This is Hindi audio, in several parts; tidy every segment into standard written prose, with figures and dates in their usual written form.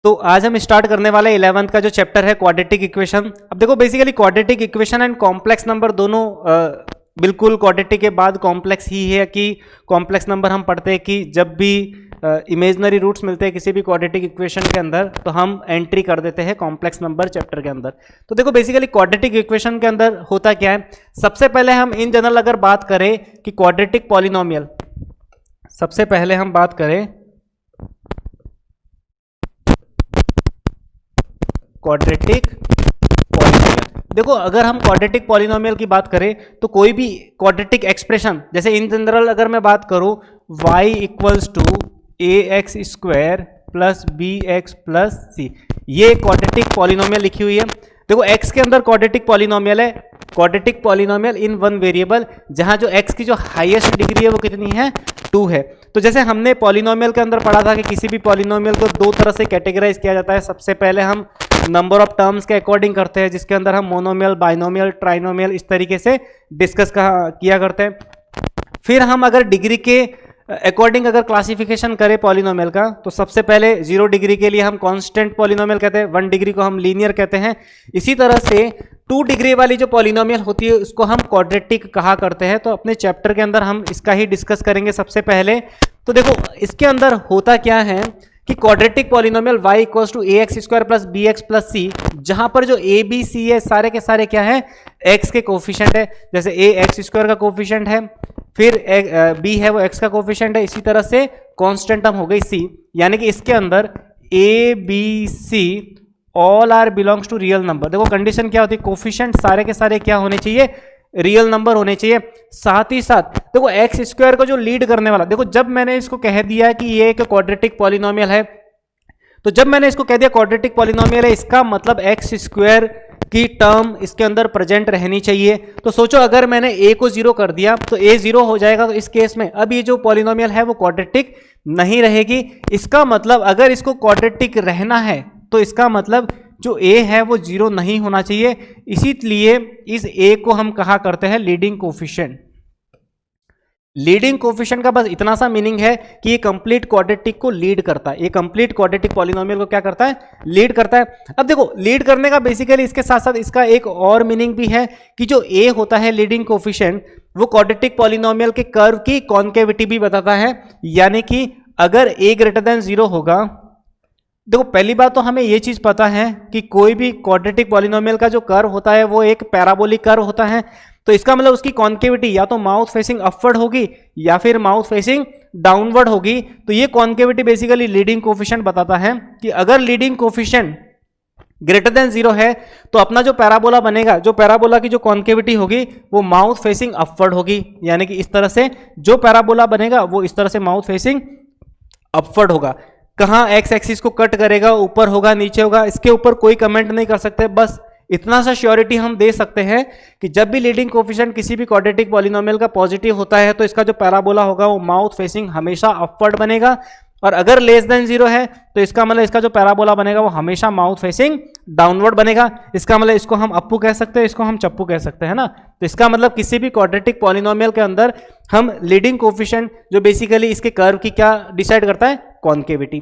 तो आज हम स्टार्ट करने वाले 11th का जो चैप्टर है क्वाड्रेटिक इक्वेशन। अब देखो basically quadratic equation and complex number दोनों बिल्कुल क्वाड्रेटिक के बाद कॉम्प्लेक्स ही है कि कॉम्प्लेक्स नंबर हम पढ़ते हैं कि जब भी इमेजनरी रूट्स मिलते हैं किसी भी क्वाड्रेटिक इक्वेशन के अंदर तो हम एंट्री कर देते हैं कॉम्प्लेक्स नंबर चैप्टर के अंदर। तो देखो बेसिकली क्वाड्रेटिक इक्वेशन के अंदर होता क्या है, सबसे पहले हम इन जनरल अगर बात करें कि क्वाड्रेटिक पॉलिनोमियल, सबसे पहले हम बात करें क्वाड्रेटिक पॉलिनोमियल। देखो अगर हम क्वाड्रेटिक पॉलिनोमियल की बात करें तो कोई भी क्वाड्रेटिक एक्सप्रेशन, जैसे इन जनरल अगर मैं बात करूं y equals to a x square plus b x plus c, ये क्वाड्रेटिक पॉलिनोमियल लिखी हुई है। देखो x के अंदर क्वाड्रेटिक पॉलिनोमियल है, quadratic polynomial in one variable, जहां जो x की जो हाईएस्ट डिग्री है वो कितनी है, 2 है। तो जैसे हमने पॉलिनोमियल के अंदर पढ़ा था कि किसी भी पॉलिनोमियल को दो तरह से कैटेगराइज किया जाता है। सबसे पहले हम नंबर ऑफ टर्म्स के अकॉर्डिंग करते हैं, जिसके अंदर हम मोनोमियल, बाइनोमियल, ट्राइनोमियल इस तरीके से डिस्कस किया करते हैं। फिर हम अगर डिग्री के अकॉर्डिंग अगर क्लासिफिकेशन करें पॉलिनोमियल का, तो सबसे पहले 0 डिग्री के लिए हम कांस्टेंट पॉलिनोमियल कहते हैं, 1 डिग्री को हम लीनियर कहते हैं। इसी तरह से 2 डिग्री वाली जो पॉलिनोमियल होती है उसको हम क्वाड्रेटिक कहा करते हैं। तो अपने चैप्टर के अंदर हम इसका ही डिस्कस करेंगे सबसे पहले। तो देखो इसके अंदर होता क्या है कि quadratic polynomial y equals to a x square plus b x plus c, जहां पर जो ए बी सी है सारे के सारे क्या है, x के कोफिशिएंट है। जैसे ए एक्स स्क्वायर का कोफिशिएंट है, फिर b है वो x का कोफिशिएंट है, इसी तरह से कांस्टेंट टर्म हो गई c, यानी कि इसके अंदर a b c all are belongs to real number. देखो कंडीशन क्या होती है, कोफिशिएंट सारे के सारे क्या होने चाहिए, रियल नंबर होने चाहिए। साथ ही साथ देखो एक्स स्क्वायर को जो लीड करने वाला, देखो जब मैंने इसको कह दिया कि ये एक क्वाड्रेटिक पॉलिनोमियल है, तो जब मैंने इसको कह दिया क्वाड्रेटिक पॉलिनोमियल है, इसका मतलब एक्स स्क्वायर की टर्म इसके अंदर प्रेजेंट रहनी चाहिए। तो सोचो अगर मैंने a को 0 कर दिया तो a 0 हो जाएगा। तो इस केस में अब ये जो पॉलिनोमियल है वो क्वाड्रेटिक नहीं रहेगी। इसका मतलब अगर इसको क्वाड्रेटिक रहना है तो इसका मतलब जो a है वो 0 नहीं होना चाहिए। इसीलिए इस a को हम कहा करते हैं लीडिंग कोफिशिएंट। लीडिंग कोफिशिएंट का बस इतना सा मीनिंग है कि ये कंप्लीट क्वाड्रेटिक को लीड करता है, ये कंप्लीट क्वाड्रेटिक पॉलिनोमियल को क्या करता है, लीड करता है। अब देखो लीड करने का बेसिकली इसके साथ साथ इसका एक और मीनिंग भी है कि जो a होता है लीडिंग कोफिशिएंट, वो क्वाड्रेटिक पॉलिनोमियल के कर्व की कॉन्केविटी भी बताता है। यानी कि अगर a ग्रेटर देन 0 होगा, देखो पहली बात तो हमें यह चीज पता है कि कोई भी क्वाड्रेटिक पॉलिनोमियल का जो कर्व होता है वो एक पैराबोलिक कर्व होता है। तो इसका मतलब उसकी कॉन्केविटी या तो माउथ फेसिंग अपवर्ड होगी या फिर माउथ फेसिंग डाउनवर्ड होगी। तो ये कॉन्केविटी बेसिकली लीडिंग कोफिशिएंट बताता है कि अगर लीडिंग कोफिशिएंट ग्रेटर देन 0 है तो अपना जो पैराबोला बनेगा, जो पैराबोला की जो कॉन्केविटी होगी वो माउथ फेसिंग अपवर्ड होगी। यानी कि इस तरह से जो पैराबोला बनेगा वो इस तरह से माउथ फेसिंग अपवर्ड होगा। कहाँ एक्स एक्सिस को कट करेगा, ऊपर होगा नीचे होगा, इसके ऊपर कोई कमेंट नहीं कर सकते। बस इतना सा श्योरिटी हम दे सकते हैं कि जब भी लीडिंग कोफिशिएंट किसी भी क्वाड्रेटिक पॉलिनोमियल का पॉजिटिव होता है तो इसका जो पैराबोला होगा वो माउथ फेसिंग हमेशा अपवर्ड बनेगा, और अगर लेस देन 0 है तो इसका मतलब इसका जो पैराबोला बनेगा वो हमेशा माउथ फेसिंग डाउनवर्ड बनेगा। इसका मतलब इसको हम अप्पू कह सकते हैं, इसको हम चप्पू कह सकते हैं ना। तो इसका मतलब किसी भी क्वाड्रेटिक पॉलिनोमियल के अंदर हम लीडिंग कोफिशिएंट जो बेसिकली इसके कर्व की क्या डिसाइड करता है, कॉन्केविटी।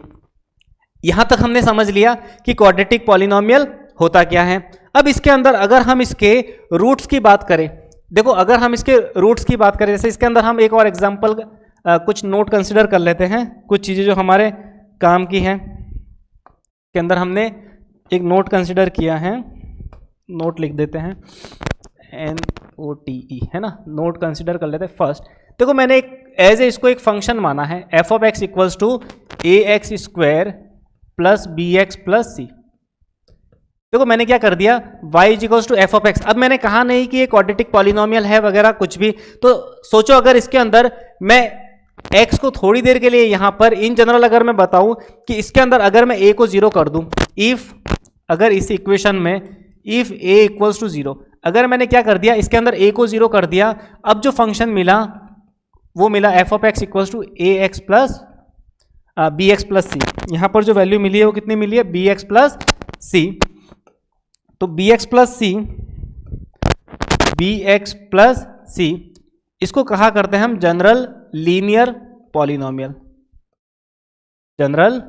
यहां तक हमने समझ लिया कि क्वाड्रेटिक पॉलिनोमियल होता क्या है। अब इसके अंदर अगर हम इसके रूट्स की बात करें, देखो अगर हम इसके रूट्स की बात करें, जैसे इसके अंदर हम एक और एग्जांपल कुछ नोट कंसिडर कर लेते हैं, कुछ चीज़ें जो हमारे काम की हैं। के अंदर हमने एक नोट कंसिडर किया है, नोट लिख देते हैं, NOTE है ना, नोट कंसिडर कर लेते हैं। फर्स्ट देखो मैंने एक एज ए इसको एक फंक्शन माना है, f of x equals to a x square plus b x plus c. देखो मैंने क्या कर दिया, y equals to f of x. अब मैंने कहा नहीं कि ये क्वाड्रेटिक पॉलिनोमियल है वगैरह कुछ भी। तो सोचो अगर इसके अंदर मैं x को थोड़ी देर के लिए यहां पर इन जनरल अगर मैं बताऊं कि इसके अंदर अगर मैं a को 0 कर दूं, इफ अगर इस इक्वेशन में इफ a इक्वल्स टू 0, अगर मैंने क्या कर दिया इसके अंदर a को 0 कर दिया, अब जो फंक्शन मिला वो मिला f of x equals to a x plus b x plus c. यहां पर जो वैल्यू मिली है वो कितनी मिली है, बी एक्स प्लस सी। तो बी एक्स प्लस सी, बी एक्स प्लस सी, इसको कहा करते हैं हम general linear polynomial, general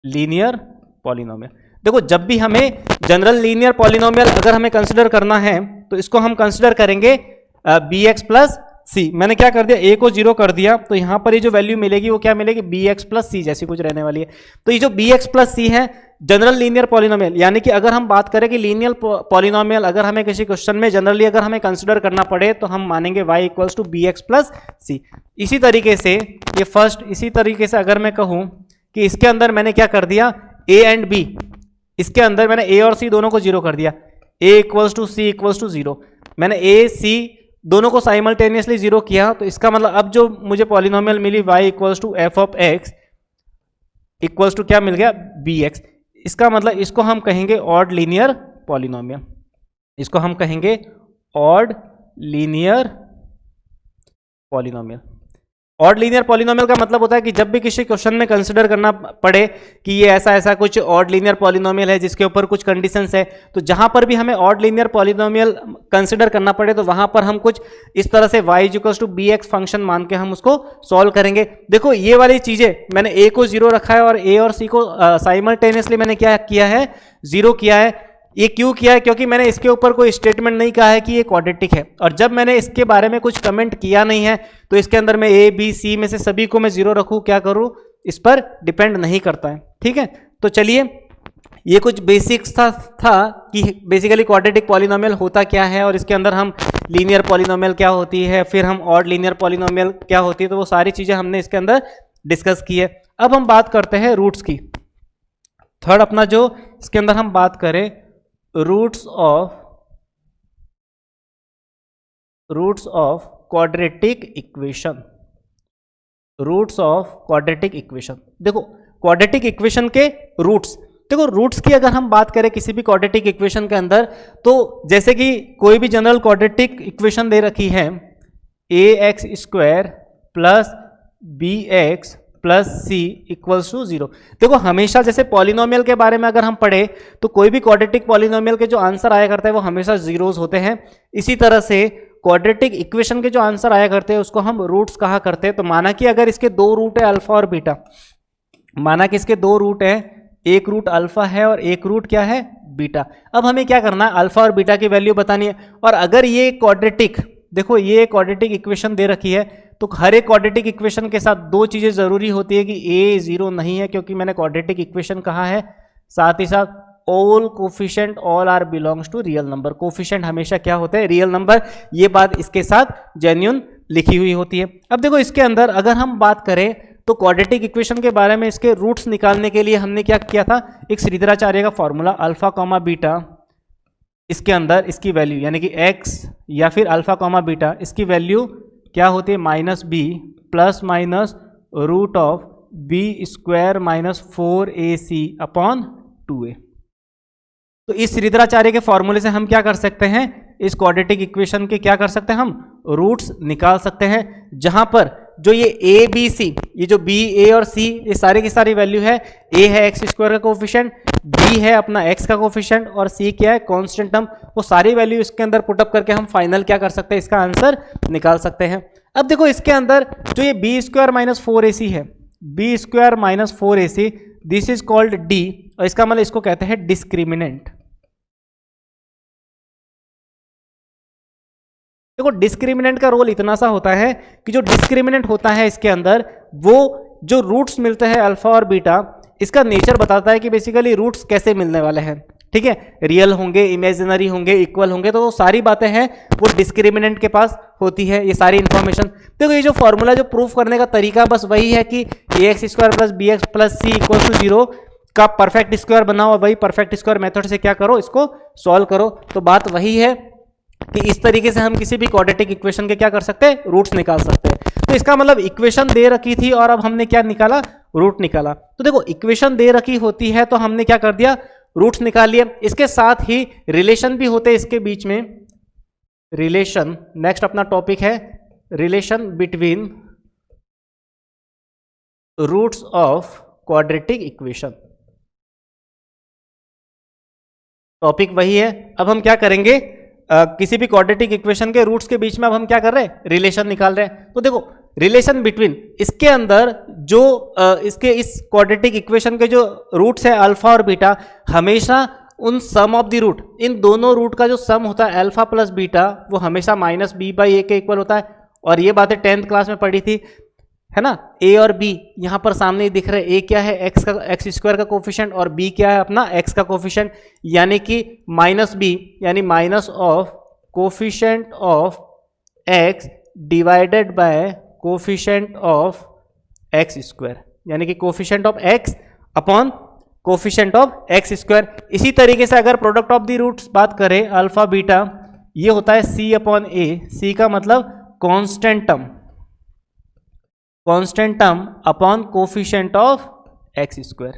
linear polynomial. देखो जब भी हमें जनरल लीनियर पॉलिनोमियल अगर हमें कंसिडर करना है तो इसको हम कंसिडर करेंगे बी एक्स प्लस सी। मैंने क्या कर दिया, ए को 0 कर दिया, तो यहां पर ये जो वैल्यू मिलेगी वो क्या मिलेगी, बी एक्स प्लस सी जैसी कुछ रहने वाली है। तो ये जो बी एक्स प्लस सी है जनरल लीनियर पॉलिनोमियल, यानी कि अगर हम बात करें कि लीनियर पॉलिनोमियल अगर हमें किसी क्वेश्चन में जनरली अगर हमें कंसिडर करना पड़े तो हम मानेंगे y equals to b x plus c. इसी तरीके से ये फर्स्ट, इसी तरीके से अगर मैं कहूं कि इसके अंदर मैंने क्या कर दिया, a एंड b, इसके अंदर मैंने a और c दोनों को 0 कर दिया, a equals to c equals to 0, मैंने a c दोनों को साइमल्टेनियसली 0 किया, तो इसका मतलब अब जो मुझे पॉलिनोमियल मिली y equals to f of x equals to क्या मिल गया, बी एक्स। इसका मतलब इसको हम कहेंगे ऑड लीनियर पॉलिनोमियल, इसको हम कहेंगे odd linear polynomial. Odd linear polynomial का मतलब होता है कि जब भी किसी क्वेश्चन में कंसिडर करना पड़े कि ये ऐसा ऐसा कुछ ऑड लीनियर पॉलिनोमियल है जिसके ऊपर कुछ कंडीशंस है, तो जहां पर भी हमें ऑड लीनियर पॉलिनोमियल कंसिडर करना पड़े तो वहां पर हम कुछ इस तरह से y equals to b x function मान के हम उसको सॉल्व करेंगे। देखो ये वाली चीजें मैंने a को 0 रखा है और a और c को साइमल्टेनियसली मैंने क्या किया है, 0 किया है। ये क्यों किया है, क्योंकि मैंने इसके ऊपर कोई स्टेटमेंट नहीं कहा है कि ये क्वाड्रेटिक है, और जब मैंने इसके बारे में कुछ कमेंट किया नहीं है तो इसके अंदर मैं ए बी सी में से सभी को मैं 0 रखूं, क्या करूं, इस पर डिपेंड नहीं करता है। ठीक है, तो चलिए ये कुछ बेसिक्स था कि बेसिकली क्वाड्रेटिक पॉलिनोमियल होता क्या है और इसके अंदर हम लीनियर पॉलिनोमियल क्या होती है, फिर हम ऑड लीनियर पॉलिनोमियल क्या होती है, तो वो सारी चीजें हमने इसके अंदर डिस्कस की है। अब हम बात करते हैं रूट्स की। थर्ड अपना जो इसके अंदर हम बात करें roots of quadratic equation, roots of quadratic equation. देखो क्वाड्रेटिक इक्वेशन के रूट्स, देखो रूट्स की अगर हम बात करें किसी भी क्वाड्रेटिक इक्वेशन के अंदर, तो जैसे कि कोई भी जनरल क्वाड्रेटिक इक्वेशन दे रखी है a x square plus b x plus c equals to 0। देखो हमेशा जैसे पॉलिनोमियल के बारे में अगर हम पढ़े तो कोई भी क्वाड्रेटिक पॉलिनोमियल के जो आंसर आया करते हैं वो हमेशा जीरोस होते हैं। इसी तरह से क्वाड्रेटिक इक्वेशन के जो आंसर आया करते हैं उसको हम रूट्स कहा करते हैं। तो माना कि अगर इसके 2 रूट है अल्फा और बीटा, माना कि इसके 2 रूट है, एक रूट अल्फा है और एक रूट क्या है, बीटा। अब हमें क्या करना है, अल्फा और बीटा की वैल्यू बतानी है। और अगर ये क्वाड्रेटिक, देखो ये क्वाड्रेटिक इक्वेशन दे रखी है तो हर एक क्वाड्रेटिक इक्वेशन के साथ 2 चीजें जरूरी होती है कि a 0 नहीं है, क्योंकि मैंने क्वाड्रेटिक इक्वेशन कहा है, साथ ही साथ all coefficient all are belongs to real number, coefficient हमेशा क्या होते हैं, रियल नंबर। ये बात इसके साथ जेन्युइन लिखी हुई होती है। अब देखो इसके अंदर अगर हम बात करें तो क्वाड्रेटिक इक्वेशन के बारे में इसके रूट्स निकालने के लिए हमने क्या किया था, एक श्रीधराचार्य का फॉर्मूला अल्फा कॉमा बीटा, इसके अंदर इसकी वैल्यू यानी कि x या फिर अल्फा कॉमा बीटा, इसकी वैल्यू क्या होती है, minus b plus minus root of b square minus 4ac upon 2a। तो इस श्रीधराचार्य के फॉर्मूले से हम क्या कर सकते हैं, इस क्वाड्रेटिक इक्वेशन के क्या कर सकते हैं, हम रूट्स निकाल सकते हैं। जहां पर जो ये a b c, ये जो b a और c, ये सारी की सारी वैल्यू है, a है एक्स स्क्वायर का कोफिशिएंट, b है अपना x का कोफिशिएंट और c क्या है, कांस्टेंट टर्म। वो सारी वैल्यू इसके अंदर पुटअप करके हम फाइनल क्या कर सकते हैं, इसका आंसर निकाल सकते हैं। अब देखो इसके अंदर जो ये b स्क्वायर माइनस 4ac है, b square minus 4ac, this is called d, और इसका मतलब इसको कहते हैं डिस्क्रिमिनेंट। देखो डिस्क्रिमिनेंट का रोल इतना सा होता है कि जो डिस्क्रिमिनेंट होता है इसके अंदर वो जो रूट्स मिलते हैं अल्फा और बीटा, इसका नेचर बताता है कि बेसिकली रूट्स कैसे मिलने वाले हैं। ठीक है, रियल होंगे, इमेजिनरी होंगे, इक्वल होंगे, तो वो सारी बातें हैं वो डिस्क्रिमिनेंट के पास होती है, ये सारी इंफॉर्मेशन। देखो ये जो फॉर्मूला जो प्रूफ करने का तरीका बस वही है कि a x square plus b x plus c equal to 0 का परफेक्ट स्क्वायर बनाओ और वही परफेक्ट स्क्वायर मेथड से क्या करो, इसको सॉल्व करो। तो बात वही है कि इस तरीके से हम किसी भी क्वाड्रेटिक इक्वेशन के क्या कर सकते हैं, रूट्स निकाल सकते हैं। तो इसका मतलब इक्वेशन दे रखी थी और अब हमने क्या निकाला, रूट निकाला। तो देखो इक्वेशन दे रखी होती है तो हमने क्या कर दिया, रूट्स निकाल लिए। इसके साथ ही रिलेशन भी होते हैं इसके बीच में, रिलेशन नेक्स्ट अपना टॉपिक है, relation between roots of quadratic equation. Topic वही है। अब हम क्या करेंगे, किसी भी क्वाड्रेटिक इक्वेशन के रूट्स के बीच में अब हम क्या कर रहे हैं, रिलेशन निकाल रहे हैं। तो देखो रिलेशन बिटवीन इसके अंदर जो इसके इस क्वाड्रेटिक इक्वेशन के जो रूट्स है अल्फा और बीटा, हमेशा उन सम ऑफ द रूट, इन दोनों रूट का जो सम होता है अल्फा प्लस बीटा, वो हमेशा माइनस बी बाई ए के इक्वल होता है। और ये बातें 10th क्लास में पढ़ी थी, है ना। ए और बी यहाँ पर सामने ही दिख रहे हैं। ए क्या है, एक्स स्क्वायर का कोफिशिएंट, और बी क्या है अपना एक्स का कोफिशिएंट, यानी कि माइनस बी यानी minus of coefficient of x divided by coefficient of x square, यानी कि coefficient of x upon coefficient of x square. इसी तरीके से अगर प्रोडक्ट ऑफ द रूट्स बात करें अल्फा बीटा, ये होता है सी अपॉन ए। सी का मतलब constant term upon coefficient of x square,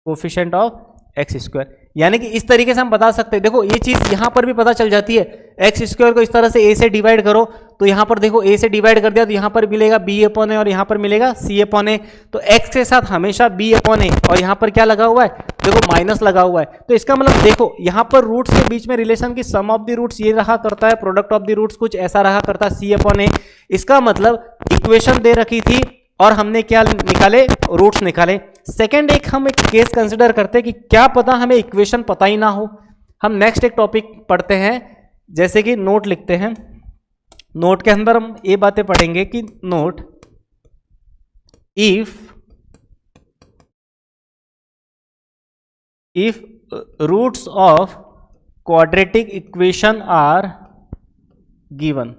coefficient of x square. यानी कि इस तरीके से हम बता सकते हैं। देखो ये चीज यहां पर भी पता चल जाती है, एक्स स्क्वायर को इस तरह से ए से डिवाइड करो तो यहां पर देखो ए से डिवाइड कर दिया तो यहां पर मिलेगा बी अपॉन ए और यहां पर मिलेगा सी अपॉन ए। तो एक्स के साथ हमेशा बी अपॉन ए, और यहां पर क्या लगा हुआ है, देखो माइनस लगा हुआ है। तो इसका मतलब देखो यहां पर रूट्स के बीच में रिलेशन की सम ऑफ द रूट्स ये रहा करता है, प्रोडक्ट ऑफ द रूट्स कुछ ऐसा रहा करता है सी अपॉन ए। इसका मतलब इक्वेशन दे रखी थी और हमने क्या निकाले, रूट्स निकाले। सेकेंड एक हम एक केस कंसिडर करते हैं कि क्या पता हमें इक्वेशन पता ही ना हो। हम नेक्स्ट एक टॉपिक पढ़ते हैं, जैसे कि नोट लिखते हैं। नोट के अंदर हम ये बातें पढ़ेंगे कि note if roots of quadratic equation are given.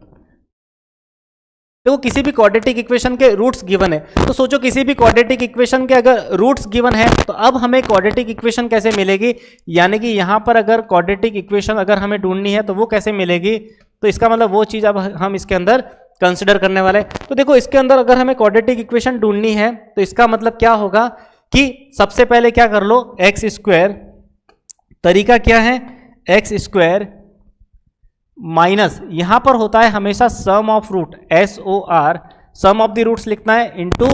देखो किसी भी क्वाड्रेटिक इक्वेशन के रूट्स गिवन है, तो सोचो किसी भी क्वाड्रेटिक इक्वेशन के अगर रूट्स गिवन है तो अब हमें क्वाड्रेटिक इक्वेशन कैसे मिलेगी, यानी कि यहां पर अगर क्वाड्रेटिक इक्वेशन अगर हमें ढूंढनी है तो वो कैसे मिलेगी। तो इसका मतलब वो चीज अब हम इसके अंदर कंसिडर करने वाले हैं। तो देखो इसके अंदर अगर हमें क्वाड्रेटिक इक्वेशन ढूंढनी है तो इसका मतलब क्या होगा कि सबसे पहले क्या कर लो, एक्स स्क्वायर, तरीका क्या है, एक्स स्क्वायर माइनस यहां पर होता है हमेशा sum of root, SOR, sum of the roots लिखना है, into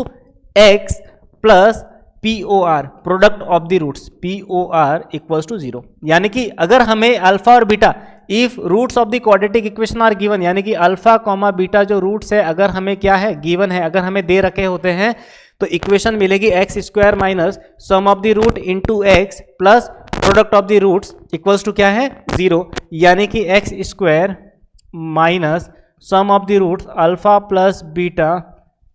x plus POR, product of the roots, POR equals to 0। यानी कि अगर हमें अल्फा और beta, if roots of the quadratic equation are given, यानी कि अल्फा कॉमा बीटा जो रूट्स है अगर हमें क्या है, गिवन है, अगर हमें दे रखे होते हैं तो इक्वेशन मिलेगी x square minus sum of the root into x plus product of the roots equals to क्या है, 0। यानी कि x square minus sum of the roots alpha plus beta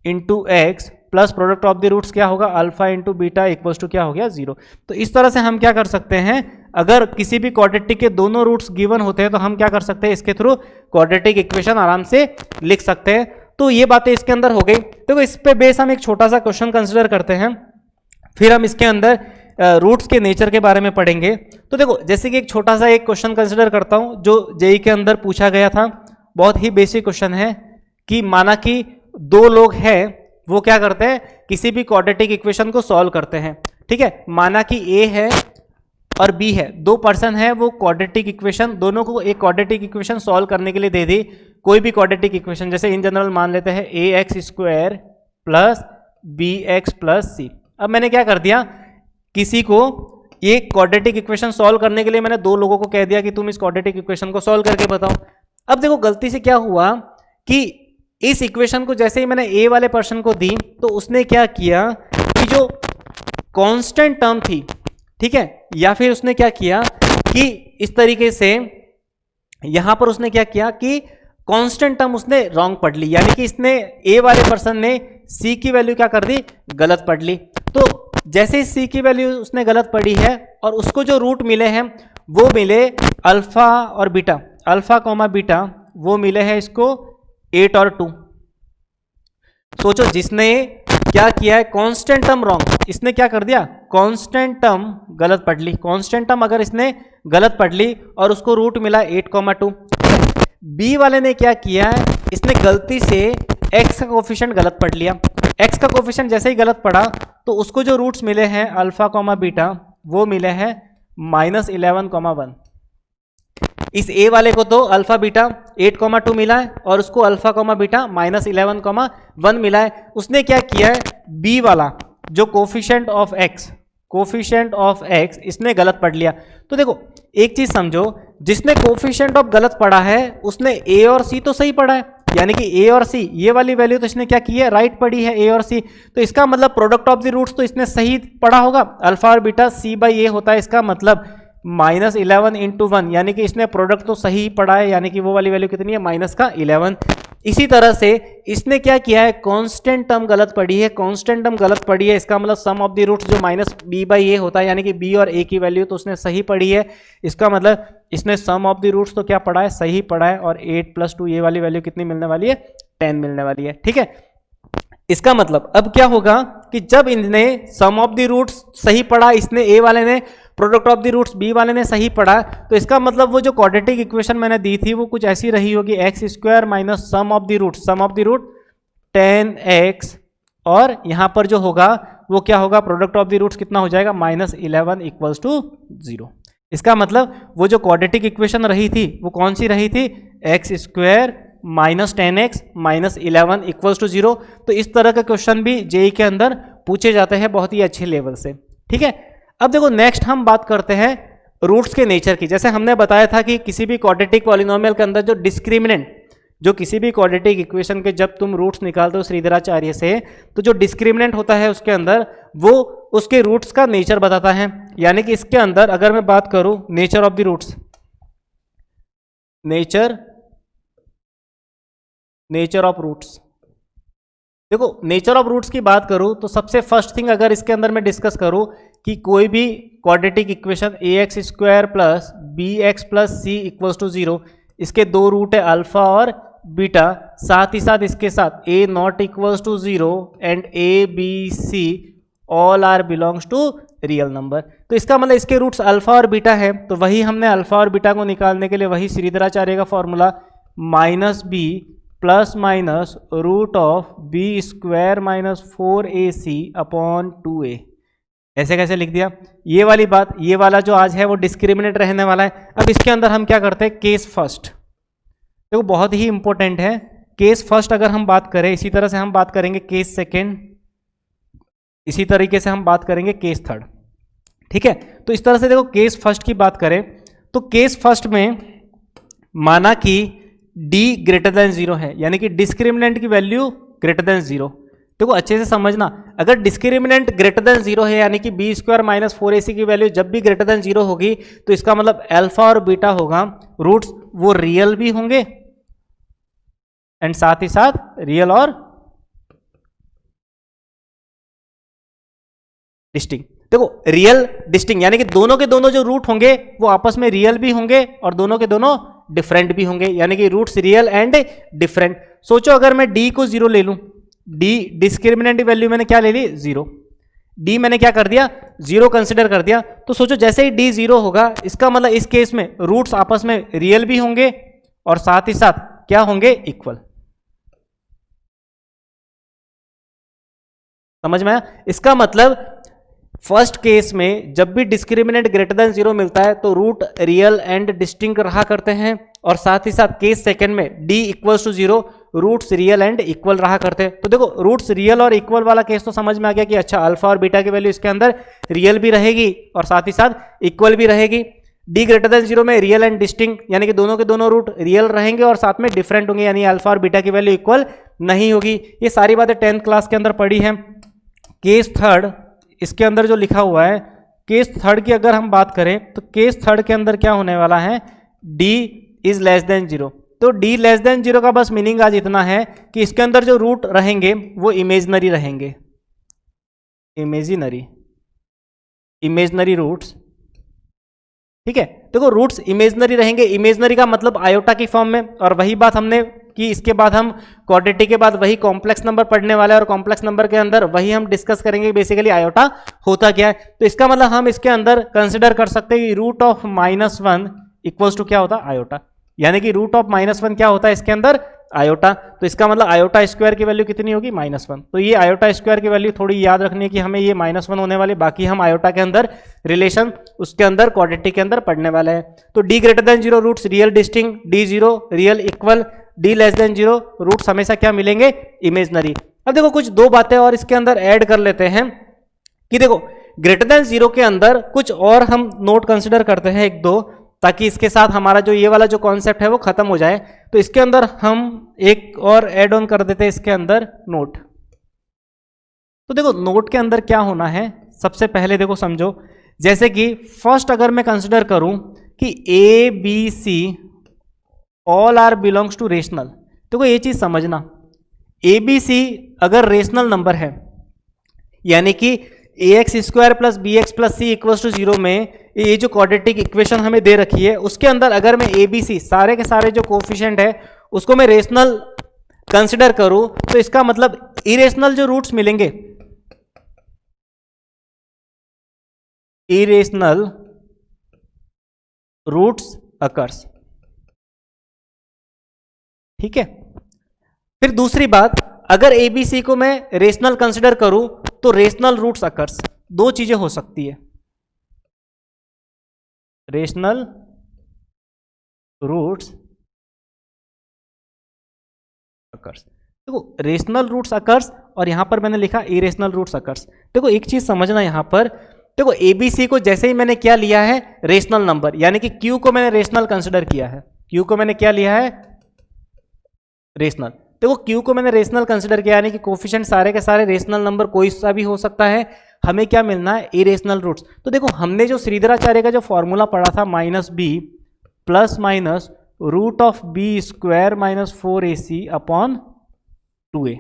into x plus product of the roots क्या होगा, alpha into beta equals to क्या हो गया, 0। तो इस तरह से हम क्या कर सकते हैं, अगर किसी भी क्वाड्रेटिक के दोनों रूट्स गिवन होते हैं तो हम क्या कर सकते हैं, इसके थ्रू क्वाड्रेटिक इक्वेशन आराम से लिख सकते हैं। तो ये बातें इसके अंदर हो गई। देखो इस पे बेस हम एक छोटा सा क्वेश्चन कंसिडर करते हैं, फिर हम इसके अंदर रूट्स के नेचर के बारे में पढ़ेंगे। तो देखो जैसे कि एक छोटा सा एक क्वेश्चन कंसिडर करता हूं जो जेईई के अंदर पूछा गया था, बहुत ही बेसिक क्वेश्चन है कि माना कि दो लोग हैं, वो क्या करते हैं, किसी भी क्वाड्रेटिक इक्वेशन को सॉल्व करते हैं। ठीक है, माना कि ए है और बी है, दो पर्सन है, वो क्वाड्रेटिक इक्वेशन, दोनों को एक क्वाड्रेटिक इक्वेशन सॉल्व करने के लिए दे दी। कोई भी क्वाड्रेटिक इक्वेशन, जैसे इन जनरल मान लेते हैं a x square plus b x plus c. अब मैंने क्या कर दिया, किसी को ये क्वाड्रेटिक इक्वेशन सॉल्व करने के लिए मैंने दो लोगों को कह दिया कि तुम इस क्वाड्रेटिक इक्वेशन को सॉल्व करके बताओ। अब देखो गलती से क्या हुआ कि इस इक्वेशन को जैसे ही मैंने ए वाले पर्सन को दी तो उसने क्या किया कि जो कांस्टेंट टर्म थी, ठीक है, या फिर उसने क्या किया कि इस तरीके से यहां पर उसने क्या किया कि कांस्टेंट टर्म उसने रॉन्ग पढ़ ली, यानी कि इसने ए वाले पर्सन ने सी की वैल्यू क्या कर दी, गलत पढ़ ली। तो जैसे सी की वैल्यू उसने गलत पढ़ी है और उसको जो रूट मिले हैं वो मिले अल्फा और बीटा, अल्फा कॉमा बीटा, वो मिले हैं इसको 8 और 2। सोचो जिसने क्या किया है, कांस्टेंट टर्म रॉन्ग, इसने क्या कर दिया, कांस्टेंट टर्म गलत पढ़ ली। कांस्टेंट टर्म अगर इसने गलत पढ़ ली और उसको रूट मिला 8,2। बी वाले ने क्या किया है, इसने गलती से एक्स का कोफिशिएंट गलत पढ़ लिया। एक्स का कोफिशिएंट जैसे ही गलत पढ़ा तो उसको जो रूट्स मिले हैं अल्फा कॉमा बीटा वो मिले हैं -11,1। इस ए वाले को तो अल्फा बीटा 8,2 मिला है और उसको अल्फा कॉमा बीटा -11,1 मिला है। उसने क्या किया है, बी वाला जो कोफिशिएंट ऑफ एक्स इसने गलत पढ़ लिया। तो देखो एक चीज समझो, जिसने कोफिशिएंट ऑफ गलत पढ़ा है उसने ए और सी तो सही पढ़ा है, यानी कि ए और सी, ये वाली वैल्यू तो इसने क्या की है, राइट पढ़ी है ए और सी। तो इसका मतलब प्रोडक्ट ऑफ द रूट्स तो इसने सही पढ़ा होगा, अल्फा और बीटा सी बाई ए होता है, इसका मतलब -11 इंटू 1, यानी कि इसने प्रोडक्ट तो सही पढ़ा है, यानी कि वो वाली वैल्यू कितनी है, -11। इसी तरह से इसने क्या किया है, कांस्टेंट टर्म गलत पढ़ी है, कांस्टेंट टर्म गलत पढ़ी है, इसका मतलब सम ऑफ द रूट्स जो -b/a होता है, यानी कि b और a की वैल्यू तो उसने सही पढ़ी है, इसका मतलब इसने सम ऑफ द रूट्स तो क्या पढ़ा है, सही पढ़ा है, और 8 + 2 ये वाली वैल्यू कितनी मिलने वाली है, 10 मिलने वाली है। ठीक है, इसका मतलब अब क्या होगा कि जब इनने सम ऑफ द रूट्स सही पढ़ा, इसने ए वाले ने, product of the roots b वाले ने सही पढ़ा, तो इसका मतलब वो जो क्वाड्रेटिक इक्वेशन मैंने दी थी वो कुछ ऐसी रही होगी, x² minus sum of the root 10x, और यहां पर जो होगा वो क्या होगा, प्रोडक्ट ऑफ द रूट्स कितना हो जाएगा, -11 = 0। इसका मतलब वो जो क्वाड्रेटिक इक्वेशन रही थी वो कौन सी रही थी, x² माइनस 10x माइनस 11 = 0। तो इस तरह का क्वेश्चन भी जेईई के अंदर पूछे जाते हैं बहुत ही अच्छे लेवल से। ठीक है, अब देखो नेक्स्ट हम बात करते हैं रूट्स के नेचर की। जैसे हमने बताया था कि किसी भी क्वाड्रेटिक पॉलिनोमियल के अंदर जो डिस्क्रिमिनेंट, जो किसी भी क्वाड्रेटिक इक्वेशन के जब तुम रूट्स निकालते हो श्रीधराचार्य से, तो जो डिस्क्रिमिनेंट होता है उसके अंदर वो उसके रूट्स का नेचर बताता है। यानी कि इसके अंदर अगर मैं बात करूं nature of the roots, nature of roots, देखो नेचर ऑफ रूट्स की बात करूं तो सबसे फर्स्ट थिंग अगर इसके अंदर मैं डिस्कस करूं कि कोई भी quadratic equation ax² + bx + c = 0, इसके दो रूट है अल्फा और बीटा, साथ ही साथ इसके साथ a ≠ 0 and a b c all are belongs to real number. तो इसका मतलब इसके रूट्स अल्फा और बीटा है, तो वही हमने अल्फा और बीटा को निकालने के लिए वही श्रीधराचार्य का formula -b ± √b² - 4ac / 2a, ऐसे कैसे लिख दिया, ये वाली बात, ये वाला जो आज है वो डिस्क्रिमिनेंट रहने वाला है। अब इसके अंदर हम क्या करते हैं, केस फर्स्ट, देखो बहुत ही इंपॉर्टेंट है केस फर्स्ट। अगर हम बात करें इसी तरह से हम बात करेंगे केस सेकेंड, इसी तरीके से हम बात करेंगे केस थर्ड। ठीक है, तो इस तरह से देखो केस फर्स्ट की बात करें तो केस फर्स्ट में माना कि d > 0 है, यानी कि डिस्क्रिमिनेंट की वैल्यू > 0। देखो अच्छे से समझना, अगर डिस्क्रिमिनेंट > 0 है यानी कि b² - 4ac की वैल्यू जब भी > 0 होगी तो इसका मतलब अल्फा और बीटा होगा, रूट्स वो रियल भी होंगे एंड साथ ही साथ रियल और डिस्टिंक्ट। देखो रियल डिस्टिंक्ट यानी कि दोनों के दोनों जो रूट होंगे वो आपस में रियल भी होंगे और दोनों के दोनों डिफरेंट भी होंगे, यानी कि रूट्स रियल एंड डिफरेंट। सोचो अगर मैं d को 0 ले लूं, d डिस्क्रिमिनेंट वैल्यू मैंने क्या ले ली 0, d मैंने क्या कर दिया 0 कंसिडर कर दिया, तो सोचो जैसे ही d 0 होगा इसका मतलब इस केस में रूट्स आपस में रियल भी होंगे और साथ ही साथ क्या होंगे, इक्वल। समझ में आया? इसका मतलब फर्स्ट केस में जब भी डिस्क्रिमिनेंट > 0 मिलता है तो रूट रियल एंड डिस्टिंक्ट रहा करते हैं, और साथ ही साथ केस सेकंड में d = 0 roots real and equal रहा करते हैं। तो देखो रूट्स रियल और इक्वल वाला केस तो समझ में आ गया कि अच्छा अल्फा और बीटा की वैल्यू इसके अंदर रियल भी रहेगी और साथ ही साथ इक्वल भी रहेगी। d > 0 में रियल एंड डिस्टिंक्ट यानी कि दोनों के दोनों रूट रियल रहेंगे और साथ में डिफरेंट होंगे, यानी अल्फा और बीटा की वैल्यू इक्वल नहीं होगी। ये सारी बातें 10th क्लास के अंदर पढ़ी है। केस थर्ड इसके अंदर जो लिखा हुआ है, केस थर्ड की अगर हम बात करें तो केस थर्ड के अंदर क्या होने वाला है, d > 0। तो d < 0 का बस मीनिंग आज इतना है कि इसके अंदर जो रूट रहेंगे वो इमेजनरी रहेंगे, इमेजनरी रूट्स। ठीक है, देखो रूट्स इमेजनरी रहेंगे, इमेजनरी का मतलब आयोटा की फॉर्म में, और वही बात हमने कि इसके बाद हम क्वाड्रेटिक के बाद वही कॉम्प्लेक्स नंबर पढ़ने वाले हैं और कॉम्प्लेक्स नंबर के अंदर वही हम डिस्कस करेंगे बेसिकली आयोटा होता क्या है। तो इसका मतलब हम इसके अंदर कंसिडर कर सकते हैं कि √(-1) = क्या होता है, आयोटा, यानी कि √(-1) क्या होता है इसके अंदर, आयोटा। तो इसका मतलब आयोटा स्क्वायर की वैल्यू कितनी होगी, -1। तो ये आयोटा स्क्वायर की वैल्यू थोड़ी याद रखनी है कि हमें ये -1 होने वाली, बाकी हम आयोटा के अंदर रिलेशन उसके अंदर क्वाड्रेटिक के अंदर पढ़ने वाले हैं। तो d > 0 roots real distinct, d 0 real equal, d < 0 roots हमेशा क्या मिलेंगे, इमेजनरी। अब देखो कुछ दो बातें और इसके अंदर ऐड कर लेते हैं कि देखो > 0 के अंदर कुछ और हम नोट कंसिडर करते हैं एक दो, ताकि इसके साथ हमारा जो ये वाला जो कॉन्सेप्ट है वो खत्म हो जाए। तो इसके अंदर हम एक और ऐड ऑन कर देते हैं इसके अंदर नोट। तो देखो नोट के अंदर क्या होना है, सबसे पहले देखो समझो, जैसे कि फर्स्ट अगर मैं कंसिडर करूं कि a b c all are belongs to rational, देखो ये चीज समझना, ए बी सी अगर रेशनल नंबर है यानी कि a x square plus b x plus c equals to 0 में ये जो क्वाड्रेटिक इक्वेशन हमें दे रखी है उसके अंदर अगर मैं ए बी सी सारे के सारे जो कोफिशिएंट है उसको मैं रेशनल कंसिडर करूं, तो इसका मतलब इरेशनल जो रूट्स मिलेंगे, इरेशनल रूट्स अकर्स। ठीक है, फिर दूसरी बात, अगर एबीसी को मैं रेशनल कंसिडर करूं तो रेशनल रूट्स अकर्स। दो चीजें हो सकती है, रेशनल रूट्स अकर्स। देखो रेशनल रूट्स अकर्स और यहां पर मैंने लिखा इरेशनल रूट्स अकर्स। देखो एक चीज समझना यहां पर, देखो एबीसी को जैसे ही मैंने क्या लिया है रेशनल नंबर, यानी कि क्यू को मैंने रेशनल कंसिडर किया है, क्यू को मैंने क्या लिया है रेशनल। देखो क्यू को मैंने रेशनल कंसिडर किया यानी कि कोफिशिएंट सारे के सारे रेशनल नंबर कोई सा भी हो सकता है, हमें क्या मिलना है इरेशनल रूट्स। तो देखो हमने जो श्रीधराचार्य का जो फॉर्मूला पढ़ा था minus b plus minus root of b square minus 4ac upon 2a,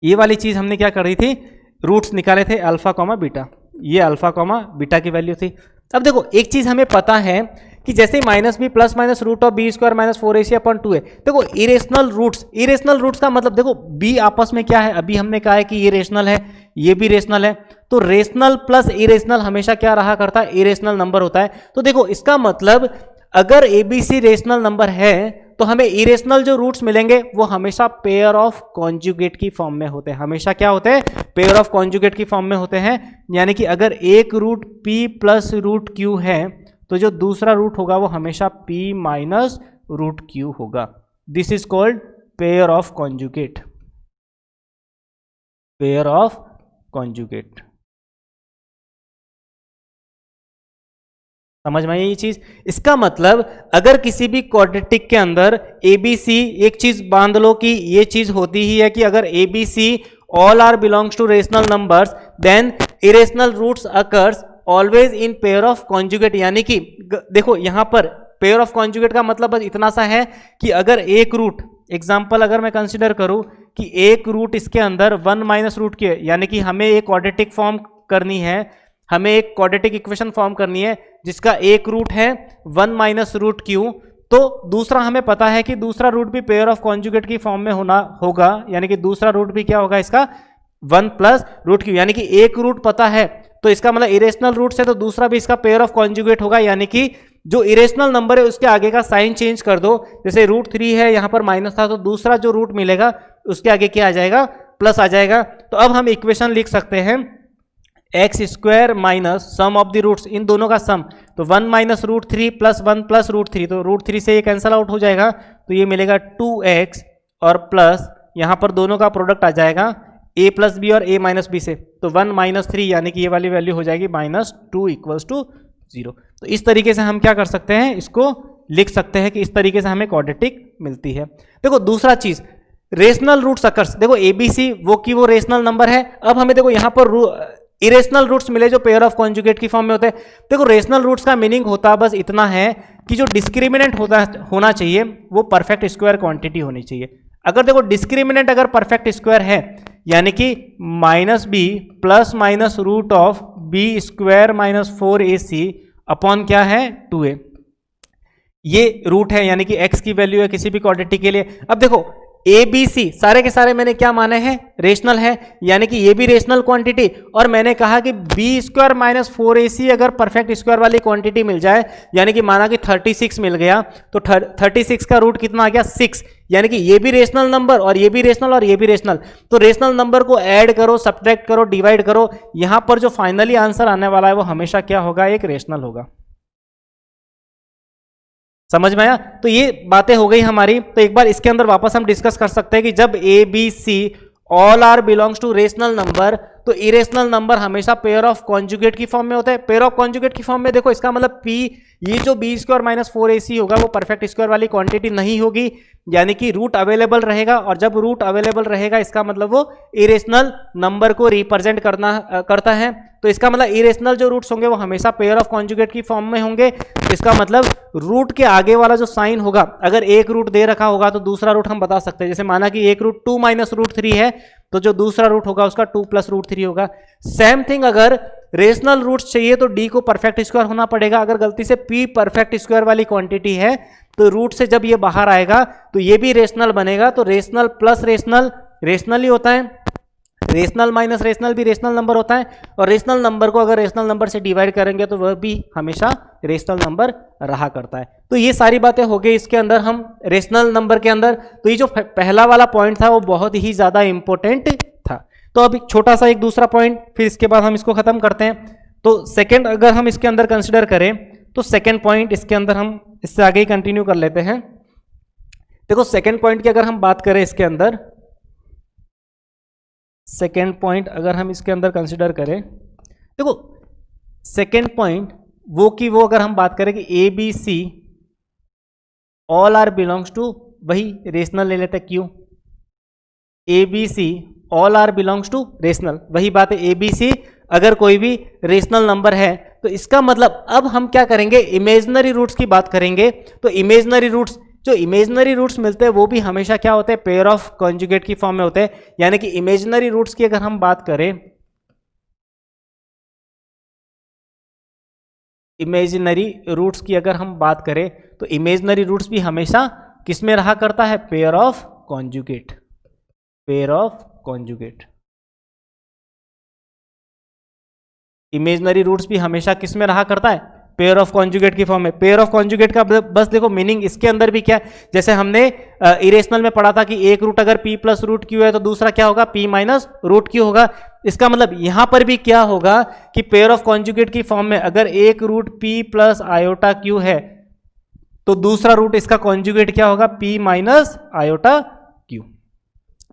ये वाली चीज हमने क्या करी थी, रूट्स निकाले थे अल्फा कॉमा बीटा, ये अल्फा कॉमा बीटा की वैल्यू थी। अब देखो एक चीज हमें पता है कि जैसे minus b plus minus root of b square minus 4ac upon 2a, देखो इरेशनल रूट्स का मतलब देखो बी आपस में क्या है, अभी हमने कहा है कि ये रेशनल है ये भी रेशनल है, तो रेशनल प्लस इरेशनल हमेशा क्या रहा करता है इरेशनल नंबर होता है। तो देखो इसका मतलब अगर एबीसी रेशनल नंबर है तो हमें इरेशनल जो रूट्स मिलेंगे वो हमेशा पेयर ऑफ कॉन्जुगेट की फॉर्म में होते हैं, हमेशा क्या होते हैं पेयर ऑफ कॉन्जुगेट की फॉर्म में होते हैं। यानी कि अगर एक root p plus root q है तो जो दूसरा रूट होगा वो हमेशा p माइनस रूट q होगा। This is called pair of conjugate, pair of conjugate. समझ में आई ये चीज। इसका मतलब अगर किसी भी क्वाड्रेटिक के अंदर एबीसी, एक चीज बांध लो कि ये चीज होती ही है कि अगर ABC all are belongs to rational numbers then irrational roots occurs always in pair of conjugate. यानी कि देखो यहां पर पेयर ऑफ कॉन्जुगेट का मतलब बस इतना सा है कि अगर एक रूट, एग्जांपल अगर मैं कंसीडर करूं कि एक रूट इसके अंदर 1 माइनस रूट के, यानी कि हमें एक क्वाड्रेटिक फॉर्म करनी है, हमें एक क्वाड्रेटिक इक्वेशन फॉर्म करनी है जिसका एक रूट है 1 माइनस रूट क्यू, तो दूसरा हमें पता है कि दूसरा रूट भी पेयर ऑफ कॉन्जुगेट की फॉर्म में होना होगा, यानी कि दूसरा रूट भी क्या होगा इसका 1 प्लस रूट क्यू, यानी कि एक रूट पता है तो इसका मतलब इरेशनल रूट से तो दूसरा भी इसका पेयर ऑफ कॉन्जुगेट होगा। यानी कि जो इरेशनल नंबर है उसके आगे का साइन चेंज कर दो, जैसे रूट 3 है यहां पर माइनस था तो दूसरा जो रूट मिलेगा उसके आगे क्या आ जाएगा प्लस आ जाएगा। तो अब हम इक्वेशन लिख सकते हैं x square minus sum of the roots, इन दोनों का सम, तो 1 minus root 3 plus 1 plus root 3, तो रूट 3 से ये कैंसिल आउट हो जाएगा तो ये मिलेगा 2x और प्लस यहां पर दोनों का प्रोडक्ट आ जाएगा a प्लस बी और a माइनस बी से, तो 1 माइनस 3 यानी कि ये वाली वैल्यू हो जाएगी माइनस 2 इक्वल्स टू 0। तो इस तरीके से हम क्या कर सकते हैं, इसको लिख सकते हैं कि इस तरीके से हमें क्वाड्रेटिक मिलती है। देखो दूसरा चीज रेशनल रूट्स अकर्स, देखो एबीसी वो की वो रेशनल नंबर है। अब हमें देखो यहां पर इरेशनल रूट्स मिले जो पेयर ऑफ कॉन्जुगेट की फॉर्म में होते हैं। देखो रेशनल रूट्स का मीनिंग होता बस इतना है कि जो डिस्क्रिमिनेंट होना चाहिए वो परफेक्ट स्क्वायर क्वांटिटी होनी चाहिए। अगर देखो डिस्क्रिमिनेंट अगर परफेक्ट स्क्वायर है यानी कि minus b plus minus root of b square minus 4ac upon क्या है 2a, ये रूट है यानी कि x की वैल्यू है किसी भी क्वाड्रेटिक के लिए। अब देखो ए बी सी सारे के सारे मैंने क्या माने हैं रेशनल है, यानी कि ये भी रेशनल क्वांटिटी, और मैंने कहा कि बी स्क्वायर माइनस 4ac अगर परफेक्ट स्क्वायर वाली क्वांटिटी मिल जाए, यानी कि माना कि 36 मिल गया तो 36 का रूट कितना आ गया 6, यानी कि ये भी रेशनल नंबर और ये भी रेशनल और ये भी रेशनल। तो रेशनल नंबर को ऐड करो, सब्ट्रैक्ट करो, डिवाइड करो, यहां पर जो फाइनली आंसर आने वाला है वो हमेशा क्या होगा एक रेशनल होगा। समझ में आया। तो ये बातें हो गई हमारी। तो एक बार इसके अंदर वापस हम डिस्कस कर सकते हैं कि जब a b c all are belongs to rational number तो इरेशनल नंबर हमेशा पेयर ऑफ कॉन्जुगेट की फॉर्म में होता है। पेयर ऑफ कॉन्जुगेट की फॉर्म में देखो, इसका मतलब p, ये जो बी स्क्वायर माइनस 4ac होगा वो परफेक्ट स्क्वायर वाली क्वांटिटी नहीं होगी, यानी कि रूट अवेलेबल रहेगा, और जब रूट अवेलेबल रहेगा इसका मतलब वो इरेशनल नंबर को रिप्रेजेंट करता है। तो इसका मतलब इरेशनल जो रूट्स होंगे वो हमेशा पेयर ऑफ कॉन्जुगेट की फॉर्म में होंगे। इसका मतलब रूट के आगे वाला जो साइन होगा, अगर एक रूट दे रखा होगा तो दूसरा रूट हम बता सकते हैं। जैसे माना कि एक रूट 2 माइनस रूट 3 है, तो जो दूसरा रूट होगा उसका 2 प्लस रूट 3 होगा। सेम थिंग, अगर रेशनल रूट्स चाहिए तो डी को परफेक्ट स्क्वायर होना पड़ेगा। अगर गलती से पी परफेक्ट स्क्वायर वाली क्वांटिटी है तो रूट से जब ये बाहर आएगा तो ये भी रेशनल बनेगा। तो रेशनल प्लस रेशनल रेशनल ही होता है, रेशनल माइनस रेशनल भी रेशनल नंबर होता है, और रेशनल नंबर को अगर रेशनल नंबर से डिवाइड करेंगे तो वह भी हमेशा रेशनल नंबर रहा करता है। तो ये सारी बातें हो गई इसके अंदर हम रेशनल नंबर के अंदर। तो ये जो पहला वाला पॉइंट था वो बहुत ही ज्यादा इंपॉर्टेंट था। तो अब एक छोटा सा एक दूसरा पॉइंट, फिर इसके बाद हम इसको खत्म करते हैं। तो सेकेंड अगर हम इसके अंदर कंसिडर करें तो सेकेंड पॉइंट इसके अंदर हम इससे आगे ही कंटिन्यू कर लेते हैं। देखो सेकेंड पॉइंट की अगर हम बात करें इसके अंदर, सेकेंड पॉइंट अगर हम इसके अंदर कंसिडर करें, देखो सेकेंड पॉइंट वो की वो अगर हम बात करें कि a b c all are belongs to, वही रेशनल ले लेते हैं, क्यों a b c all are belongs to rational, वही बात है। ए बी सी अगर कोई भी रेशनल नंबर है तो इसका मतलब अब हम क्या करेंगे, इमेजिनरी रूट्स की बात करेंगे। तो इमेजिनरी रूट्स, जो इमेजिनरी रूट्स मिलते हैं वो भी हमेशा क्या होते हैं, पेयर ऑफ कॉन्जुगेट की फॉर्म में होते हैं। यानी कि इमेजिनरी रूट्स की अगर हम बात करें, इमेजिनरी रूट्स की अगर हम बात करें तो इमेजिनरी रूट्स भी हमेशा किस में रहा करता है, pair of conjugate, pair of conjugate. Imaginary roots भी हमेशा किस में रहा करता है, पेयर ऑफ कॉन्जुगेट की फॉर्म में। पेयर ऑफ कॉन्जुगेट का बस देखो मीनिंग इसके अंदर भी क्या है, जैसे हमने इरेशनल में पढ़ा था कि एक रूट अगर p प्लस रूट क्यू है तो दूसरा क्या होगा, p माइनस रूट क्यू होगा। इसका मतलब यहां पर भी क्या होगा कि पेयर ऑफ कॉन्जुगेट की फॉर्म में अगर एक root p plus iota q है तो दूसरा रूट इसका कॉन्जुगेट क्या होगा, p माइनस आयोटा क्यू।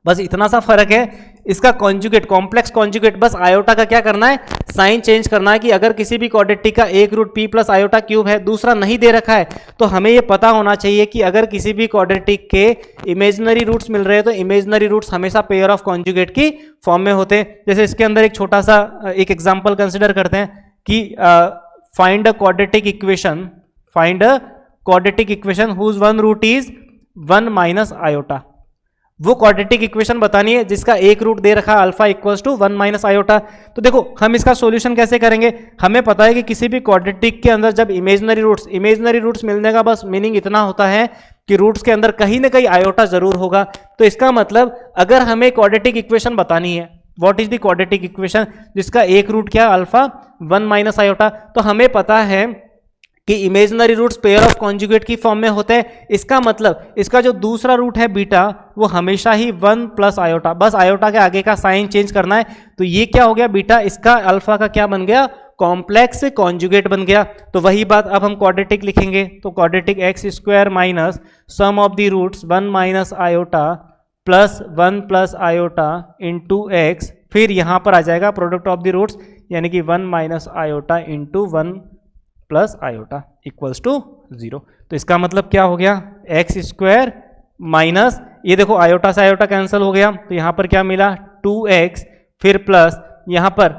बस इतना सा फर्क है। इसका कॉन्जुगेट, कॉम्प्लेक्स कॉन्जुगेट, बस आयोटा का क्या करना है, साइन चेंज करना है कि अगर किसी भी क्वाड्रेटिक का एक root p plus iota cube है, दूसरा नहीं दे रखा है, तो हमें यह पता होना चाहिए कि अगर किसी भी क्वाड्रेटिक के इमेजिनरी रूट्स मिल रहे हैं तो इमेजिनरी रूट्स हमेशा पेयर ऑफ कॉन्जुगेट की फॉर्म में होते हैं। जैसे इसके अंदर एक छोटा सा एक एग्जाम्पल कंसिडर करते हैं कि find a quadratic equation, find a quadratic equation whose one root is 1 minus iota. वो क्वाड्रेटिक इक्वेशन बतानी है जिसका एक रूट दे रखा है alpha equals to 1 minus iota. तो देखो हम इसका सॉल्यूशन कैसे करेंगे, हमें पता है कि किसी भी क्वाड्रेटिक के अंदर जब इमेजिनरी रूट्स मिलने का बस मीनिंग इतना होता है कि रूट्स के अंदर कहीं ना कहीं आयोटा जरूर होगा। तो इसका मतलब अगर हमें क्वाड्रेटिक इक्वेशन बतानी है, what is the quadratic equation जिसका एक रूट क्या अल्फा 1 माइनस आयोटा, तो हमें पता है कि imaginary roots pair of conjugate की फॉर्म में होते हैं। इसका मतलब इसका जो दूसरा रूट है बीटा वो हमेशा ही 1 प्लस आयोटा, बस आयोटा के आगे का साइन चेंज करना है। तो ये क्या हो गया बीटा, इसका अल्फा का क्या बन गया, कॉम्प्लेक्स कॉन्जुगेट बन गया। तो वही बात अब हम क्वाड्रेटिक लिखेंगे, तो quadratic x square minus sum of the roots 1 minus iota plus 1 plus iota into x, फिर यहाँ पर आ जाएगा प्रोडक्ट ऑफ द रूट्स यानी कि 1 minus iota into 1 plus iota equals to 0। तो इसका मतलब क्या हो गया, एक्स स्क्वायर माइनस, ये देखो आयोटा से आयोटा कैंसिल हो गया, तो यहाँ पर क्या मिला 2x, फिर प्लस यहाँ पर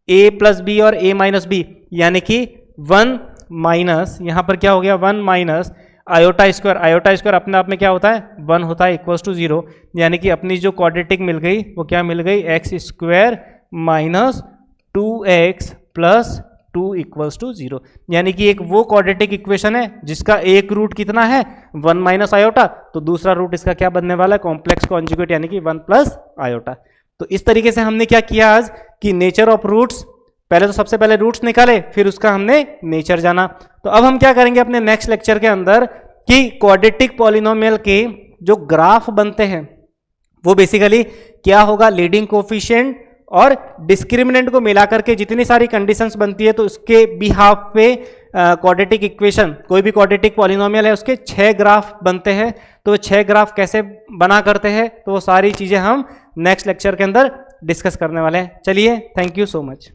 a प्लस बी और a माइनस बी, यानी कि 1 माइनस यहाँ पर क्या हो गया 1 माइनस आयोटा स्क्वायर अपने आप में क्या होता है 1 होता है इक्वल्स टू 0। यानी कि अपनी जो क्वाड्रेटिक मिल गई वो क्या मिल गई, x square minus 2x plus 2 equals to 0। यानी कि एक वो क्वाड्रेटिक इक्वेशन है जिसका एक रूट कितना है 1 माइनस आयोटा, तो दूसरा रूट इसका क्या बनने वाला है, कॉम्प्लेक्स कॉन्जुगेट यानी कि 1 प्लस आयोटा। तो इस तरीके से हमने क्या किया आज कि नेचर ऑफ रूट्स, पहले तो सबसे पहले रूट्स निकाले फिर उसका हमने नेचर जाना। तो अब हम क्या करेंगे अपने नेक्स्ट लेक्चर के अंदर कि क्वाड्रेटिक पॉलिनोमियल के जो ग्राफ बनते हैं वो बेसिकली क्या होगा, लीडिंग कोफिशिएंट और डिस्क्रिमिनेंट को मिलाकर के जितनी सारी कंडीशंस बनती है तो उसके बिहाफ पे क्वाड्रेटिक इक्वेशन, कोई भी क्वाड्रेटिक पॉलिनोमियल है उसके 6 ग्राफ बनते हैं। तो 6 ग्राफ कैसे बना करते हैं तो वो सारी चीजें हम नेक्स्ट लेक्चर के अंदर डिस्कस करने वाले हैं। चलिए, थैंक यू सो मच।